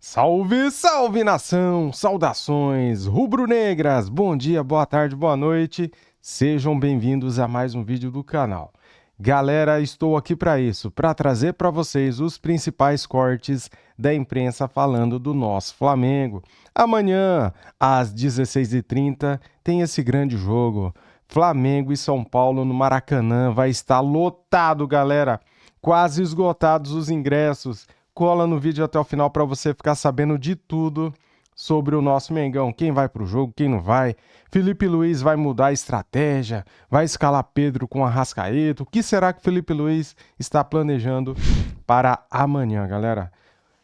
Salve, salve nação! Saudações rubro-negras! Bom dia, boa tarde, boa noite. Sejam bem-vindos a mais um vídeo do canal. Galera, estou aqui para isso, para trazer para vocês os principais cortes da imprensa falando do nosso Flamengo. Amanhã, às 16h30, tem esse grande jogo. Flamengo e São Paulo no Maracanã. Vai estar lotado, galera. Quase esgotados os ingressos. Cola no vídeo até o final para você ficar sabendo de tudo sobre o nosso Mengão. Quem vai para o jogo, quem não vai. Felipe Luiz vai mudar a estratégia, vai escalar Pedro com Arrascaeta. O que será que Felipe Luiz está planejando para amanhã, galera?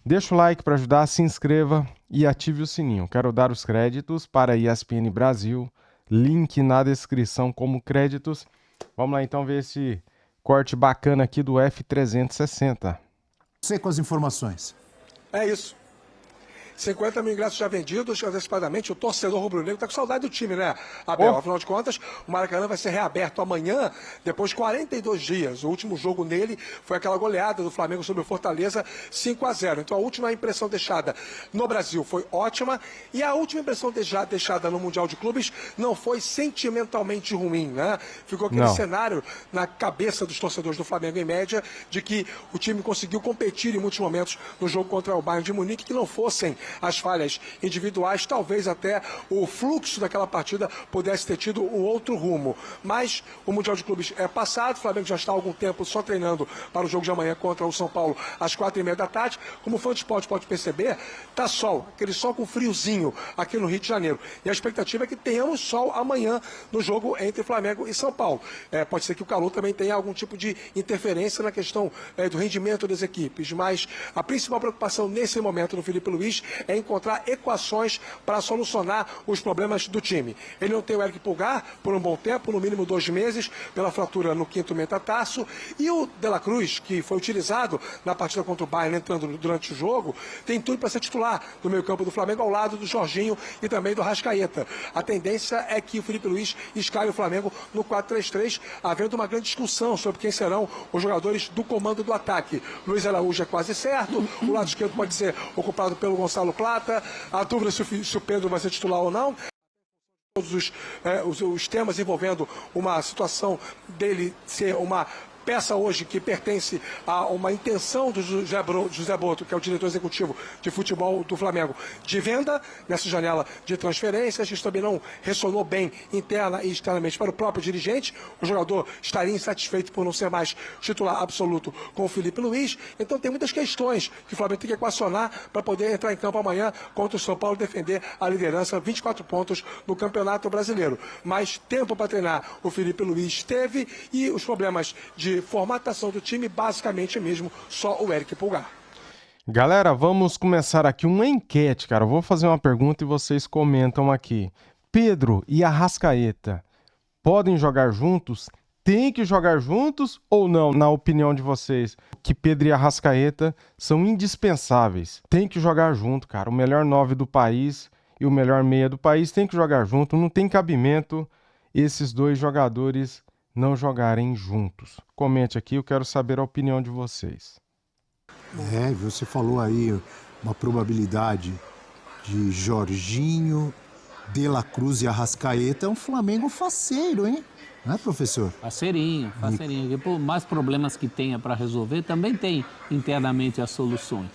Deixa o like para ajudar, se inscreva e ative o sininho. Quero dar os créditos para a ESPN Brasil. Link na descrição como créditos. Vamos lá então ver esse corte bacana aqui do F360. Você com as informações. É isso. 50 mil ingressos já vendidos antecipadamente. O torcedor rubro-negro está com saudade do time, né, Abel? Afinal de contas, o Maracanã vai ser reaberto amanhã, depois de 42 dias. O último jogo nele foi aquela goleada do Flamengo sobre o Fortaleza, 5-0. Então a última impressão deixada no Brasil foi ótima. E a última impressão deixada no Mundial de Clubes não foi sentimentalmente ruim, né? Ficou aquele cenário na cabeça dos torcedores do Flamengo, em média, de que o time conseguiu competir em muitos momentos no jogo contra o Bayern de Munique, que não fossem as falhas individuais, talvez até o fluxo daquela partida pudesse ter tido um outro rumo. Mas o Mundial de Clubes é passado, o Flamengo já está há algum tempo só treinando para o jogo de amanhã contra o São Paulo às 4h30 da tarde. Como o fã de esporte pode perceber, tá sol, aquele sol com friozinho aqui no Rio de Janeiro. E a expectativa é que tenhamos sol amanhã no jogo entre Flamengo e São Paulo. Pode ser que o calor também tenha algum tipo de interferência na questão do rendimento das equipes, mas a principal preocupação nesse momento do Felipe Luiz é encontrar equações para solucionar os problemas do time. Ele não tem o Eric Pulgar por um bom tempo, no mínimo 2 meses, pela fratura no quinto metatarso, e o De La Cruz, que foi utilizado na partida contra o Bayern, entrando durante o jogo, tem tudo para ser titular do meio-campo do Flamengo, ao lado do Jorginho e também do Arrascaeta. A tendência é que o Felipe Luiz escale o Flamengo no 4-3-3, havendo uma grande discussão sobre quem serão os jogadores do comando do ataque. Luiz Araújo é quase certo, o lado esquerdo pode ser ocupado pelo Gonçalo Plata, a dúvida se o Pedro vai ser titular ou não. Todos os temas envolvendo uma situação dele ser uma peça hoje que pertence a uma intenção do José Boto, que é o diretor executivo de futebol do Flamengo, de venda nessa janela de transferências. Isso também não ressonou bem interna e externamente para o próprio dirigente. O jogador estaria insatisfeito por não ser mais titular absoluto com o Felipe Luiz. Então tem muitas questões que o Flamengo tem que equacionar para poder entrar em campo amanhã contra o São Paulo e defender a liderança, 24 pontos no Campeonato Brasileiro. Mas tempo para treinar o Felipe Luiz teve, e os problemas de formatação do time, basicamente mesmo só o Eric Pulgar. Galera, vamos começar aqui uma enquete, cara. Eu vou fazer uma pergunta e vocês comentam aqui. Pedro e Arrascaeta podem jogar juntos? Tem que jogar juntos ou não, na opinião de vocês? Que Pedro e Arrascaeta são indispensáveis. Tem que jogar junto, cara. O melhor 9 do país e o melhor meia do país tem que jogar junto. Não tem cabimento esses dois jogadores não jogarem juntos. Comente aqui, eu quero saber a opinião de vocês. Você falou aí uma probabilidade de Jorginho, De La Cruz e Arrascaeta. É um Flamengo faceiro, hein? Não é, professor? Faceirinho. E por mais problemas que tenha para resolver, também tem internamente as soluções.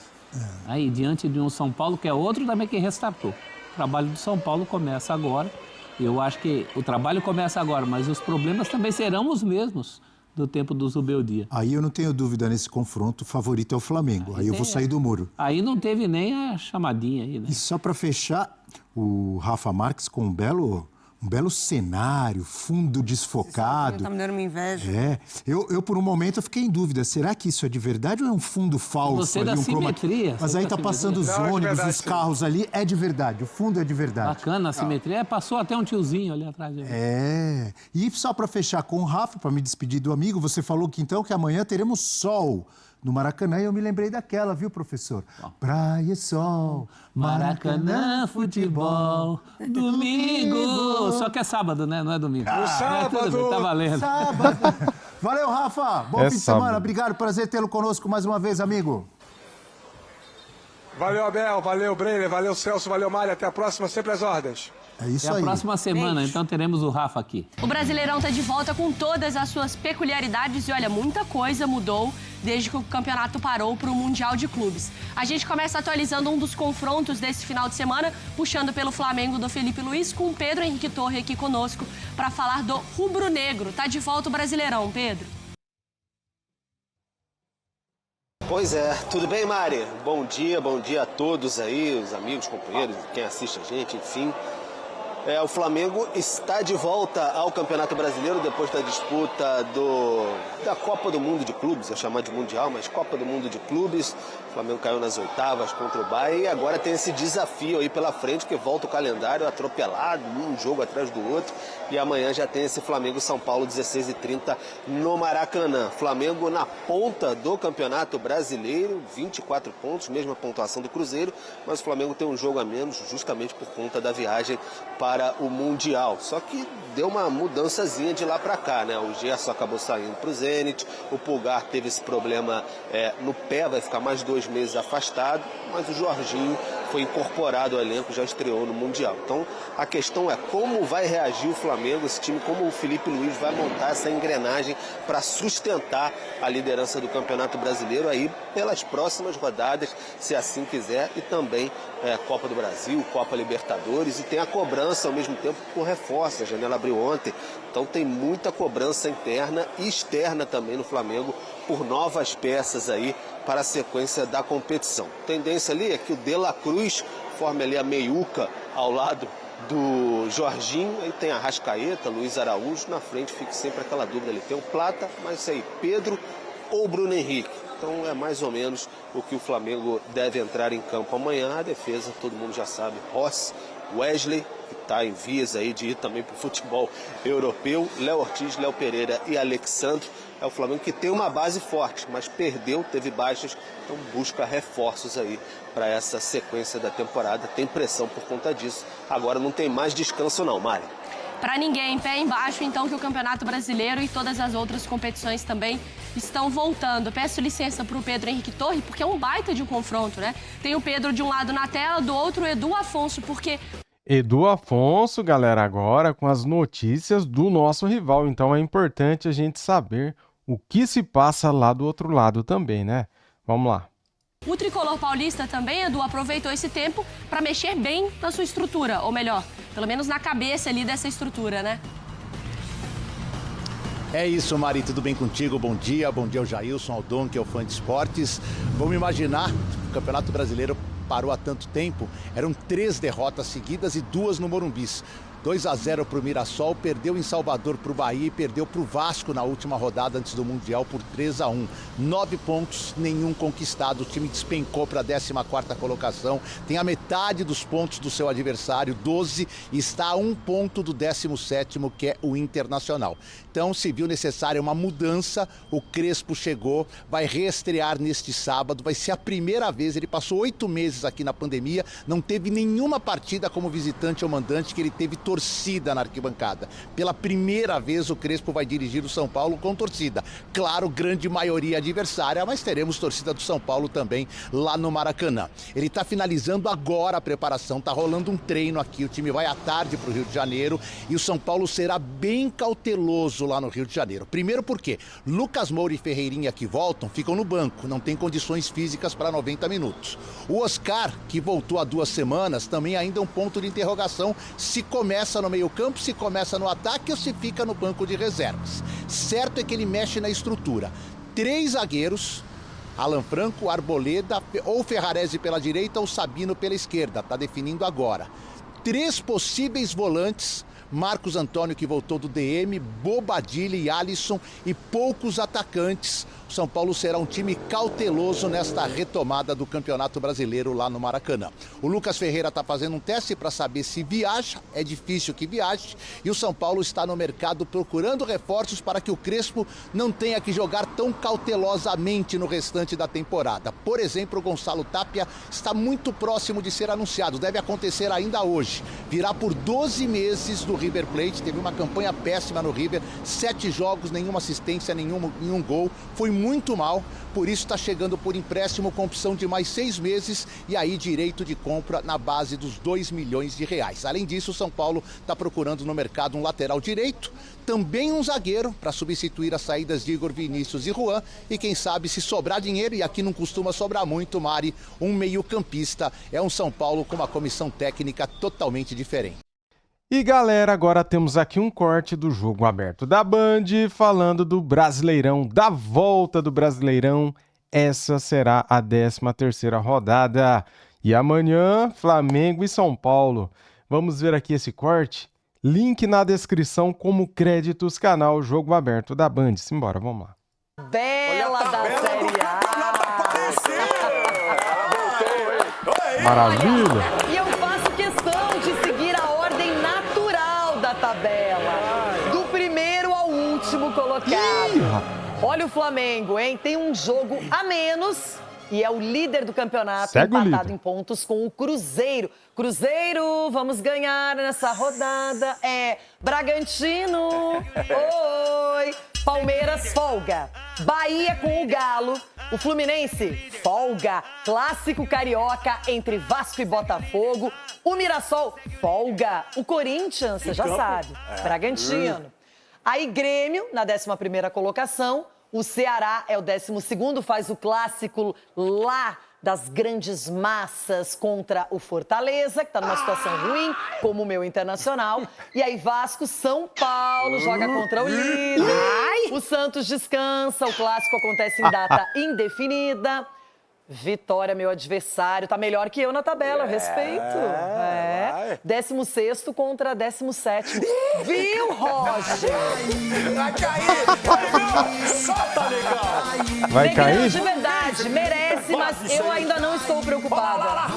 Aí, diante de um São Paulo, que é outro também que restartou. O trabalho do São Paulo começa agora. Eu acho que o trabalho começa agora, mas os problemas também serão os mesmos do tempo do Zubeldia. Aí eu não tenho dúvida nesse confronto, o favorito é o Flamengo. Aí eu vou sair do muro. Aí não teve nem a chamadinha aí, né? E só para fechar, o Rafa Marques com um belo cenário, fundo desfocado. Tá me dando uma inveja. Eu por um momento eu fiquei em dúvida, será que isso é de verdade ou é um fundo falso? Você ali, da simetria. Mas aí tá passando os ônibus, os carros ali, é de verdade, o fundo é de verdade. Bacana a simetria, passou até um tiozinho ali atrás. E só para fechar com o Rafa, para me despedir do amigo, você falou que então que amanhã teremos sol no Maracanã, e eu me lembrei daquela, viu, professor? Praia e sol, Maracanã, futebol, domingo. Só que é sábado, né? Não é domingo. Sábado! Tá valendo. Sábado. Valeu, Rafa. Bom fim de sábado. semana. Obrigado, prazer tê-lo conosco mais uma vez, amigo. Valeu, Abel, valeu, Brenner, valeu, Celso, valeu, Mário. Até a próxima, sempre às ordens. É isso Até aí. a próxima semana, então teremos o Rafa aqui. O Brasileirão tá de volta com todas as suas peculiaridades e olha, muita coisa mudou desde que o campeonato parou para o Mundial de Clubes. A gente começa atualizando um dos confrontos desse final de semana, puxando pelo Flamengo do Felipe Luiz, com o Pedro Henrique Torre aqui conosco para falar do rubro-negro. Tá de volta o Brasileirão, Pedro. Pois é, tudo bem, Mari? Bom dia a todos aí, os amigos, companheiros, quem assiste a gente, enfim. O Flamengo está de volta ao Campeonato Brasileiro depois da disputa da Copa do Mundo de Clubes, eu chamar de Mundial, mas Copa do Mundo de Clubes. O Flamengo caiu nas oitavas contra o Bahia e agora tem esse desafio aí pela frente, que volta o calendário atropelado, um jogo atrás do outro. E amanhã já tem esse Flamengo-São Paulo, 16h30 no Maracanã. Flamengo na ponta do Campeonato Brasileiro, 24 pontos, mesma pontuação do Cruzeiro, mas o Flamengo tem um jogo a menos justamente por conta da viagem para o Mundial. Só que deu uma mudançazinha de lá para cá, né? O Gerson acabou saindo para o Zenit, o Pulgar teve esse problema no pé, vai ficar mais 2 meses afastado, mas o Jorginho foi incorporado ao elenco, já estreou no Mundial. Então a questão é como vai reagir o Flamengo, esse time, como o Felipe Luiz vai montar essa engrenagem para sustentar a liderança do Campeonato Brasileiro aí pelas próximas rodadas, se assim quiser, e também Copa do Brasil, Copa Libertadores, e tem a cobrança ao mesmo tempo por reforço. A janela abriu ontem, então tem muita cobrança interna e externa também no Flamengo por novas peças aí para a sequência da competição. A tendência ali é que o De La Cruz forme ali a meiuca ao lado do Jorginho, aí tem a Arrascaeta, Luiz Araújo, na frente fica sempre aquela dúvida ali, tem o Plata, mas isso aí, Pedro ou Bruno Henrique. Então é mais ou menos o que o Flamengo deve entrar em campo amanhã. A defesa, todo mundo já sabe, Rossi, Wesley, que está em vias aí de ir também para o futebol europeu, Léo Ortiz, Léo Pereira e Alexandre. É o Flamengo que tem uma base forte, mas perdeu, teve baixas, então busca reforços aí para essa sequência da temporada. Tem pressão por conta disso. Agora não tem mais descanso não, Mari. Para ninguém, pé embaixo, então, que o Campeonato Brasileiro e todas as outras competições também estão voltando. Peço licença para o Pedro Henrique Torre, porque é um baita de um confronto, né? Tem o Pedro de um lado na tela, do outro o Edu Afonso, porque... Edu Afonso, galera, agora com as notícias do nosso rival. Então é importante a gente saber o que se passa lá do outro lado também, né? Vamos lá. O tricolor paulista também, Edu, aproveitou esse tempo para mexer bem na sua estrutura, ou melhor, pelo menos na cabeça ali dessa estrutura, né? É isso, Mari, tudo bem contigo? Bom dia ao Jailson, ao Dom, que é o fã de esportes. Vamos imaginar, o Campeonato Brasileiro parou há tanto tempo, eram 3 derrotas seguidas e 2 no Morumbis. 2-0 para o Mirassol, perdeu em Salvador para o Bahia e perdeu para o Vasco na última rodada antes do Mundial por 3-1. 9 pontos, nenhum conquistado. O time despencou para a 14ª colocação. Tem a metade dos pontos do seu adversário, 12, e está a 1 ponto do 17º, que é o Internacional. Então, se viu necessária uma mudança, o Crespo chegou, vai reestrear neste sábado, vai ser a primeira vez, ele passou 8 meses aqui na pandemia, não teve nenhuma partida como visitante ou mandante que ele teve torcida na arquibancada. Pela primeira vez o Crespo vai dirigir o São Paulo com torcida. Claro, grande maioria adversária, mas teremos torcida do São Paulo também lá no Maracanã. Ele está finalizando agora a preparação, está rolando um treino aqui, o time vai à tarde para o Rio de Janeiro e o São Paulo será bem cauteloso lá no Rio de Janeiro. Primeiro porque Lucas Moura e Ferreirinha que voltam, ficam no banco, não tem condições físicas para 90 minutos. O Oscar, que voltou há 2 semanas, também ainda é um ponto de interrogação se começa no meio-campo, se começa no ataque ou se fica no banco de reservas. Certo é que ele mexe na estrutura. 3 zagueiros, Alan Franco, Arboleda, ou Ferrarese pela direita ou Sabino pela esquerda, está definindo agora. 3 possíveis volantes, Marcos Antônio, que voltou do DM, Bobadilha e Alisson, e poucos atacantes. O São Paulo será um time cauteloso nesta retomada do Campeonato Brasileiro lá no Maracanã. O Lucas Ferreira está fazendo um teste para saber se viaja, é difícil que viaje, e o São Paulo está no mercado procurando reforços para que o Crespo não tenha que jogar tão cautelosamente no restante da temporada. Por exemplo, o Gonçalo Tapia está muito próximo de ser anunciado, deve acontecer ainda hoje. hoje. Virá por 12 meses do River Plate, teve uma campanha péssima no River, 7 jogos, nenhuma assistência, nenhum gol, foi muito mal, por isso está chegando por empréstimo com opção de mais 6 meses e aí direito de compra na base dos 2 milhões de reais. Além disso, o São Paulo está procurando no mercado um lateral direito, também um zagueiro para substituir as saídas de Igor Vinícius e Juan e quem sabe se sobrar dinheiro, e aqui não costuma sobrar muito, Mari, um meio-campista. É um São Paulo com uma comissão técnica totalmente diferente. E galera, agora temos aqui um corte do Jogo Aberto da Band, falando do Brasileirão, da volta do Brasileirão. Essa será a 13ª rodada. E amanhã, Flamengo e São Paulo. Vamos ver aqui esse corte? Link na descrição como créditos, canal Jogo Aberto da Band. Simbora, vamos lá. Bela da Série A! Maravilha! E eu faço questão de seguir a ordem natural da tabela, do primeiro ao último colocado. Olha o Flamengo, hein? Tem um jogo a menos e é o líder do campeonato, Segue o empatado líder. em pontos com o Cruzeiro. Cruzeiro, vamos ganhar nessa rodada. É Bragantino, oi. Palmeiras, folga. Bahia com o Galo. O Fluminense, folga. Clássico carioca entre Vasco e Botafogo. O Mirassol, folga. O Corinthians, você já sabe, Bragantino. Aí Grêmio, na 11ª colocação. O Ceará é o 12º, faz o clássico lá das grandes massas contra o Fortaleza, que está numa situação ruim, como o meu Internacional. E aí Vasco, São Paulo, joga contra o líder. O Santos descansa, o clássico acontece em data indefinida. Vitória, meu adversário, tá melhor que eu na tabela, eu respeito. 16º contra 17º. Viu, Roger? Vai cair! Só tá legal! Vai Negrão, cair? de verdade, merece, mas eu ainda não estou preocupada.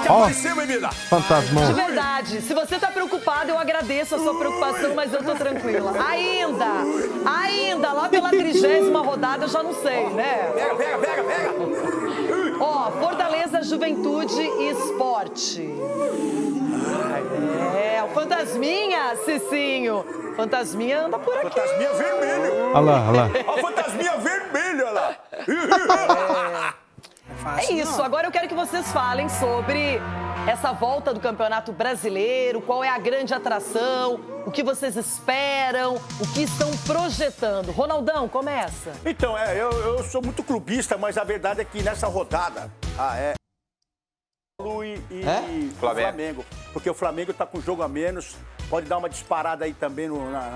Ó, Vai ser, bebida! fantasmão. De verdade, se você tá preocupado, eu agradeço a sua preocupação, mas eu tô tranquila. Ainda, lá pela 30ª rodada, eu já não sei, né? Pega! Ó, Fortaleza, Juventude e Esporte. O Fantasminha, Cicinho. Fantasminha anda por aqui. Fantasminha vermelho! Olha lá. A fantasminha vermelho, olha lá! É isso, agora eu quero que vocês falem sobre essa volta do Campeonato Brasileiro, qual é a grande atração, o que vocês esperam, o que estão projetando. Ronaldão, começa. Então, eu sou muito clubista, mas a verdade é que nessa rodada, e Flamengo. Porque o Flamengo está com jogo a menos, pode dar uma disparada aí também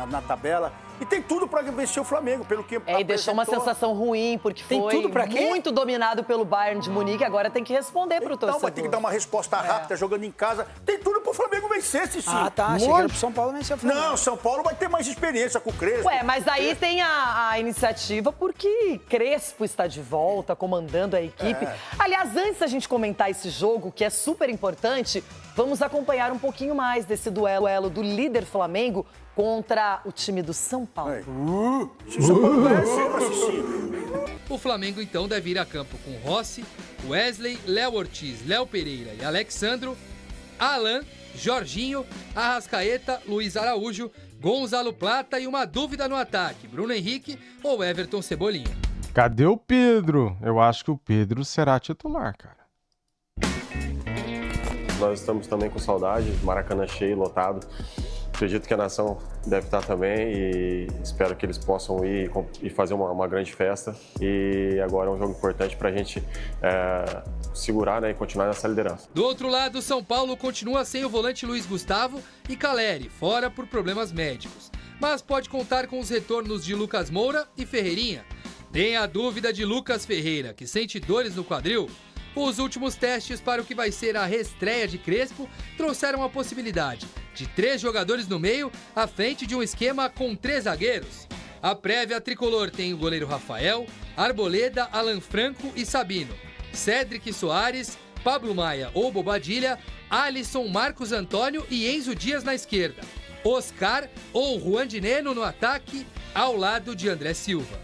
na tabela. E tem tudo para vencer o Flamengo, pelo que E deixou uma sensação ruim, porque Tem foi tudo pra quê? muito dominado pelo Bayern de Munique, agora tem que responder pro torcedor. Então vai ter que dar uma resposta rápida, jogando em casa. Tem tudo pro Flamengo vencer, Cici. Ah, tá. Achei que era pro São Paulo vencer o Flamengo. Não, São Paulo vai ter mais experiência com o Crespo. Ué, mas aí tem a iniciativa porque Crespo está de volta, comandando a equipe. Aliás, antes da gente comentar esse jogo, que é super importante, vamos acompanhar um pouquinho mais desse duelo do líder Flamengo contra o time do São Paulo. São Paulo vai vencer, Cici. O Flamengo então deve ir a campo com Rossi, Wesley, Léo Ortiz, Léo Pereira e Alexandro, Alan, Jorginho, Arrascaeta, Luiz Araújo, Gonzalo Plata e uma dúvida no ataque, Bruno Henrique ou Everton Cebolinha. Cadê o Pedro? Eu acho que o Pedro será titular, cara. Nós estamos também com saudade, Maracanã cheio, lotado. Acredito que a nação deve estar também e espero que eles possam ir e fazer uma grande festa. E agora é um jogo importante para a gente segurar, né, e continuar nessa liderança. Do outro lado, São Paulo continua sem o volante Luiz Gustavo e Caleri, fora por problemas médicos. Mas pode contar com os retornos de Lucas Moura e Ferreirinha. Tem a dúvida de Lucas Ferreira, que sente dores no quadril. Os últimos testes para o que vai ser a reestreia de Crespo trouxeram a possibilidade de 3 jogadores no meio à frente de um esquema com 3 zagueiros. A prévia tricolor tem o goleiro Rafael, Arboleda, Alan Franco e Sabino, Cédric Soares, Pablo Maia ou Bobadilha, Alisson, Marcos Antônio e Enzo Dias na esquerda, Oscar ou Juan Dineno no ataque ao lado de André Silva.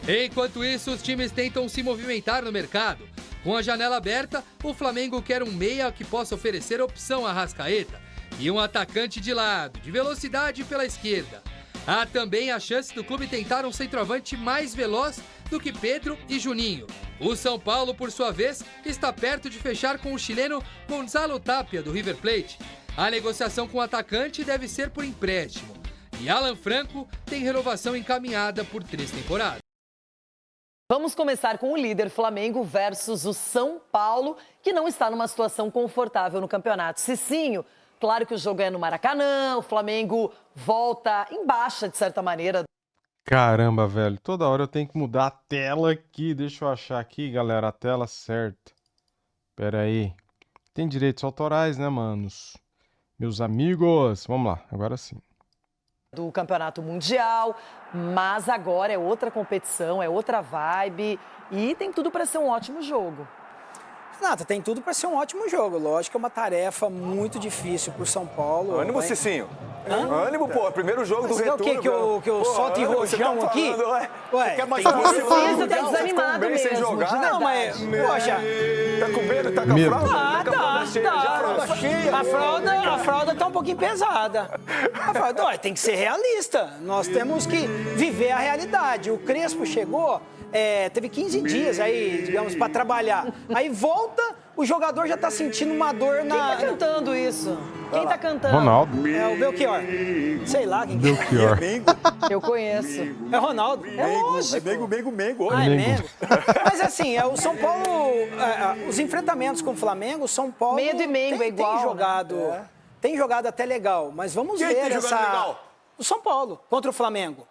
Enquanto isso, os times tentam se movimentar no mercado. Com a janela aberta, o Flamengo quer um meia que possa oferecer opção a Arrascaeta e um atacante de lado, de velocidade pela esquerda. Há também a chance do clube tentar um centroavante mais veloz do que Pedro e Juninho. O São Paulo, por sua vez, está perto de fechar com o chileno Gonzalo Tapia, do River Plate. A negociação com o atacante deve ser por empréstimo. E Alan Franco tem renovação encaminhada por 3 temporadas. Vamos começar com o líder Flamengo versus o São Paulo, que não está numa situação confortável no campeonato. Cicinho, claro que o jogo é no Maracanã, o Flamengo volta em baixa, de certa maneira. Caramba, velho, toda hora eu tenho que mudar a tela aqui. Deixa eu achar aqui, galera, a tela certa. Pera aí. Tem direitos autorais, né, manos? Meus amigos. Vamos lá, agora sim. Do Campeonato Mundial, mas agora é outra competição, é outra vibe e tem tudo para ser um ótimo jogo. Renata, tem tudo para ser um ótimo jogo. Lógico que é uma tarefa muito difícil para o São Paulo. Ânimo, Cicinho. Ânimo, pô. Primeiro jogo do retorno. Você quer que eu solte rojão aqui? Ué, quer mais você tá desanimado mesmo. Sem jogar? Não, mas, poxa... Tá com medo? Tá com a fralda? Tá. A fralda tá um pouquinho pesada. A fralda, tem que ser realista. Nós temos que viver a realidade. O Crespo chegou... teve 15 dias aí, digamos, para trabalhar. Aí volta, o jogador já tá sentindo uma dor na... Quem tá cantando isso? Quem tá cantando? Ronaldo. É o Belchior. Sei lá quem Belchior. Eu conheço. É Ronaldo. É lógico. É Mengo. Ah, é Mengo. Mas assim, o São Paulo, os enfrentamentos com o Flamengo, o São Paulo... Medo e Mengo é igual. Tem jogado, tem jogado até legal, mas vamos ver tem jogado legal? O São Paulo contra o Flamengo.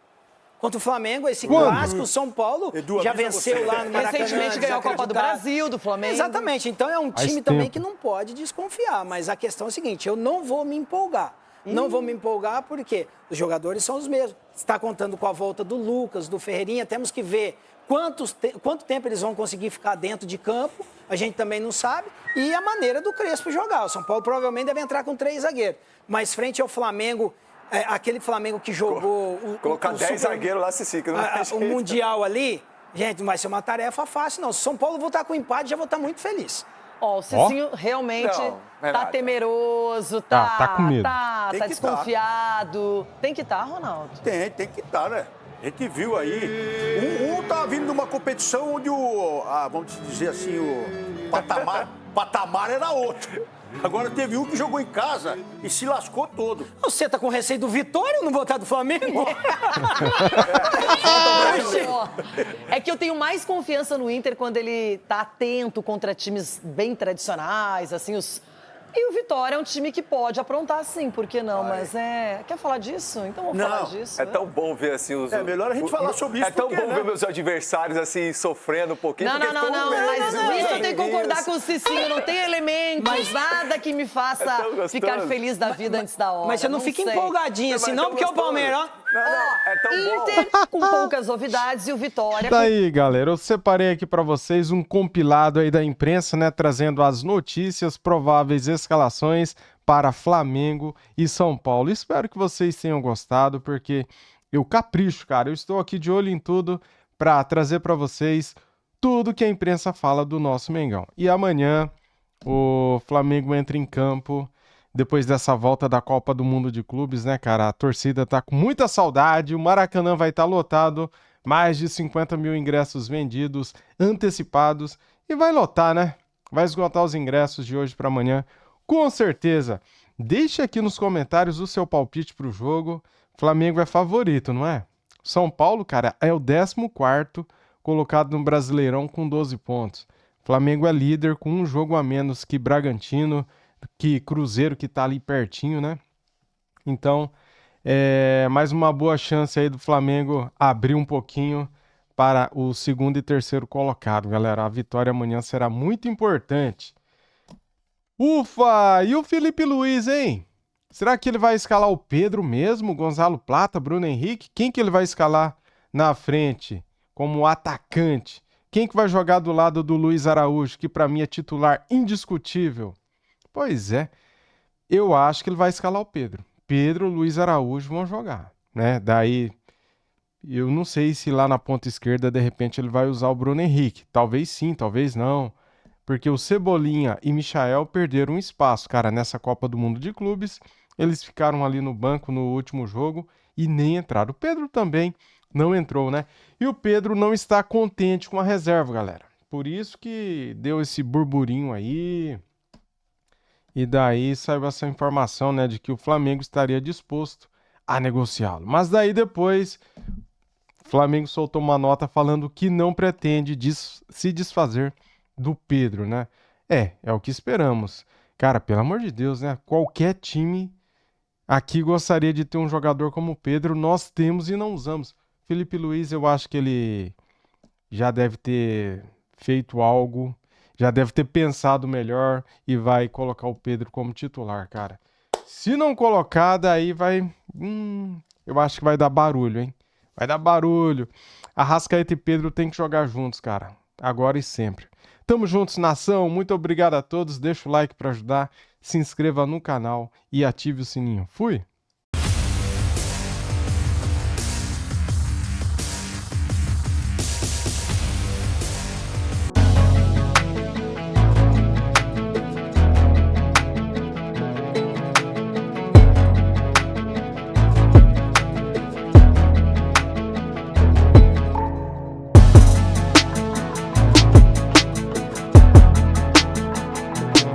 Contra o Flamengo, esse clássico, o São Paulo já venceu lá no Maracanã. Recentemente ganhou a Copa do Brasil, do Flamengo. Exatamente, então é um time também que não pode desconfiar, mas a questão é a seguinte, eu não vou me empolgar. Não vou me empolgar porque os jogadores são os mesmos. Está contando com a volta do Lucas, do Ferreirinha, temos que ver quanto tempo eles vão conseguir ficar dentro de campo, a gente também não sabe, e a maneira do Crespo jogar. O São Paulo provavelmente deve entrar com 3 zagueiros, mas frente ao Flamengo... aquele Flamengo que jogou... Colocar 10 zagueiros lá, Cici, que não tem jeito. O Mundial ali, gente, não vai ser uma tarefa fácil, não. Se São Paulo voltar com empate, já vou estar muito feliz. O Cicinho realmente tá temeroso, tá com medo. Tá desconfiado. Tem que estar, Ronaldo? Tem que estar, né? A gente viu aí, um tá vindo de uma competição onde vamos dizer assim, o patamar era outro. Agora teve um que jogou em casa e se lascou todo. Você tá com receio do Vitória ou não votar do Flamengo? É que eu tenho mais confiança no Inter quando ele tá atento contra times bem tradicionais, assim, E o Vitória é um time que pode aprontar sim, por que não? Mas Quer falar disso? Então vamos falar disso. É tão bom ver assim os... É melhor a gente falar sobre isso. É tão bom ver meus adversários assim sofrendo um pouquinho. Não, mas isso eu tenho que concordar com o Cicinho. Não tem elementos, nada que me faça ficar feliz da vida antes da hora. Mas você não fica empolgadinha assim, não, porque é o Palmeiras, ó. É tão Inter com poucas novidades e o Vitória... Daí, galera, eu separei aqui pra vocês um compilado aí da imprensa, né, trazendo as notícias, prováveis escalações para Flamengo e São Paulo. Espero que vocês tenham gostado, porque eu capricho, cara. Eu estou aqui de olho em tudo pra trazer pra vocês tudo que a imprensa fala do nosso Mengão. E amanhã o Flamengo entra em campo... Depois dessa volta da Copa do Mundo de Clubes, né, cara? A torcida tá com muita saudade, o Maracanã vai estar lotado, mais de 50 mil ingressos vendidos, antecipados, e vai lotar, né? Vai esgotar os ingressos de hoje para amanhã, com certeza. Deixe aqui nos comentários o seu palpite pro jogo. Flamengo é favorito, não é? São Paulo, cara, é o 14º colocado no Brasileirão com 12 pontos. Flamengo é líder com um jogo a menos que Bragantino, que Cruzeiro, que tá ali pertinho, né? Então, mais uma boa chance aí do Flamengo abrir um pouquinho para o 2º e 3º colocado, galera. A vitória amanhã será muito importante. Ufa! E o Felipe Luiz, hein? Será que ele vai escalar o Pedro mesmo? Gonzalo Plata, Bruno Henrique? Quem que ele vai escalar na frente como atacante? Quem que vai jogar do lado do Luiz Araújo, que para mim é titular indiscutível? Pois é, eu acho que ele vai escalar o Pedro. Pedro, Luiz Araújo vão jogar, né? Daí, eu não sei se lá na ponta esquerda, de repente, ele vai usar o Bruno Henrique. Talvez sim, talvez não. porque o Cebolinha e Michael perderam um espaço, cara, nessa Copa do Mundo de Clubes. Eles ficaram ali no banco no último jogo e nem entraram. O Pedro também não entrou, né? E o Pedro não está contente com a reserva, galera. Por isso que deu esse burburinho aí. E daí saiu essa informação, né, de que o Flamengo estaria disposto a negociá-lo. Mas daí depois o Flamengo soltou uma nota falando que não pretende se desfazer do Pedro, né? É o que esperamos. Cara, pelo amor de Deus, né? Qualquer time aqui gostaria de ter um jogador como o Pedro. Nós temos e não usamos. Felipe Luiz, eu acho que ele já deve ter feito algo, já deve ter pensado melhor e vai colocar o Pedro como titular, cara. Se não colocar, daí vai... eu acho que vai dar barulho, hein? Vai dar barulho. Arrascaeta e Pedro tem que jogar juntos, cara. Agora e sempre. Tamo juntos, nação. Muito obrigado a todos. Deixa o like para ajudar. Se inscreva no canal e ative o sininho. Fui!